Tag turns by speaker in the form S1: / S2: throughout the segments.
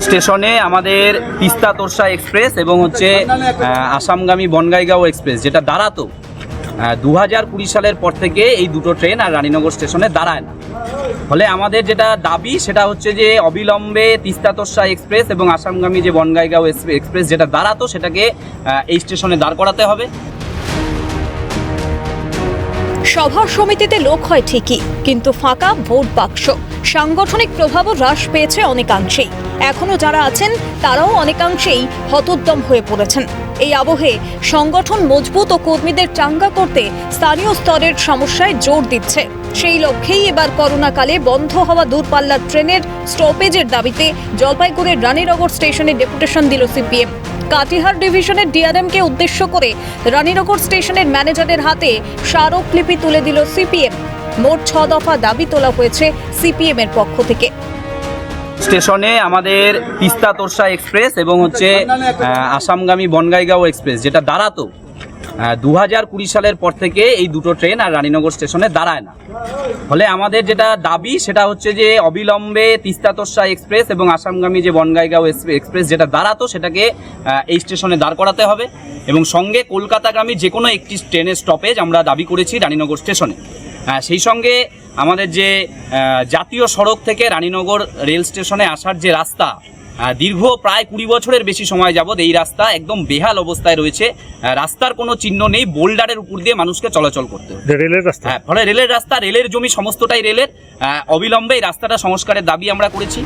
S1: স্টেশনে আমাদের তিস্তা তোরসা এক্সপ্রেস এবং আসামগামী বনগাইগাঁও এক্সপ্রেস যেটা দাঁড়াতো 2020 সালের পর থেকে এই দুটো ট্রেন আর রানীনগর স্টেশনে দাঁড়ায় না। ফলে আমাদের যেটা দাবি সেটা হচ্ছে যে অবিলম্বে তিস্তা তোরসা এক্সপ্রেস এবং আসামগামী যে বনগাইগাঁও এক্সপ্রেস যেটা দাঁড়াতো সেটাকে এই স্টেশনে দাঁড় করাতে হবে।
S2: সভা সমিতিতে লোক হয় ঠিকই, কিন্তু ফাঁকা ভোট বাক্স। সাংগঠনিক প্রভাবও হ্রাস পেয়েছে অনেকাংশেই। এখনো যারা আছেন তারাও অনেকাংশেই হতোদ্যম হয়ে পড়েছেন। এই আবহে সংগঠন মজবুত ও কর্মীদের চাঙ্গা করতে স্থানীয় স্তরের সমস্যায় জোর দিচ্ছে। সেই লক্ষ্যেই এবার করোনাকালে বন্ধ হওয়া দূরপাল্লার ট্রেনের স্টপেজের দাবিতে জলপাইগুড়ির রানীনগর স্টেশনে ডেপুটেশন দিল সিপিএম। কাটিহার ডিভিশনের ডিআরএমকে উদ্দেশ্য করে রানীনগর স্টেশনের ম্যানেজারের হাতে স্মারকলিপি তুলে দিল সিপিএম। মোট 6 দফা দাবি তোলা হয়েছে সিপিএম এর পক্ষ থেকে।
S1: স্টেশনে আমাদের তিস্তা তোরসা এক্সপ্রেস এবং আসামগামী বনগাইগাঁও এক্সপ্রেস যেটা দাঁড়াতো 2020 সালের পর থেকে এই দুটো ট্রেন আর রানীনগর স্টেশনে দাঁড়ায় না। ফলে আমাদের যেটা দাবি সেটা হচ্ছে যে অবিলম্বে তিস্তা তোরসা এক্সপ্রেস এবং আসামগামী যে বনগাইগাঁও এক্সপ্রেস যেটা দাঁড়াতো সেটাকে এই স্টেশনে দাঁড় করাতে হবে এবং সঙ্গে কলকাতাগামী যে কোনো একটি ট্রেনের স্টপেজ আমরা দাবি করেছি রানীনগর স্টেশনে। সেই সঙ্গে আমাদের যে জাতীয় সড়ক থেকে রানীনগর রেল স্টেশনে আসার যে রাস্তা, দীর্ঘ প্রায় 20 বছরের বেশি সময় যাবৎ এই রাস্তা একদম বেহাল অবস্থায় রয়েছে। রাস্তার কোনো চিহ্ন নেই, বোল্ডারের উপর দিয়ে মানুষকে চলাচল করতে হবে।
S3: রেলের রাস্তা,
S1: ফলে রেলের রাস্তা, রেলের জমি সমস্তটাই রেলের। অবিলম্বে এই রাস্তাটা সংস্কারের দাবি আমরা করেছি।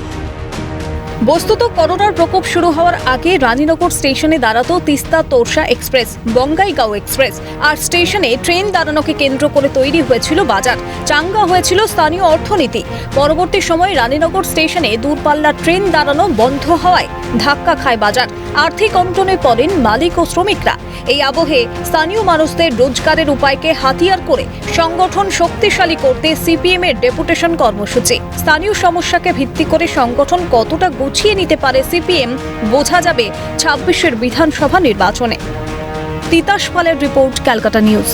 S2: বস্তুত করোনার প্রকোপ শুরু হওয়ার আগে রানীনগর স্টেশনে দাঁড়াতো তিস্তা তোরসা এক্সপ্রেস, বঙ্গাইগাঁও এক্সপ্রেস। আর স্টেশনে ট্রেন দাঁড়ানোকে কেন্দ্র করে তৈরি হয়েছিল বাজার, চাঙ্গা হয়েছিল স্থানীয় অর্থনীতি। পরবর্তী সময়ে রানীনগর স্টেশনে দূরপাল্লার ট্রেন দাঁড়ানো বন্ধ হওয়ায় ধাক্কা খায় বাজার। আর্থিক অনটনে পড়েন মালিক ও শ্রমিকরা। এই আবহে স্থানীয় মানুষদের রোজগারের উপায়কে হাতিয়ার করে সংগঠন শক্তিশালী করতে সিপিএম এর ডেপুটেশন কর্মসূচি। স্থানীয় সমস্যাকে ভিত্তি করে সংগঠন কতটা গুছিয়ে নিতে পারে সিপিএম বোঝা যাবে 26-এর বিধানসভা নির্বাচনে। তিতাস পালের রিপোর্ট, ক্যালকাটা নিউজ।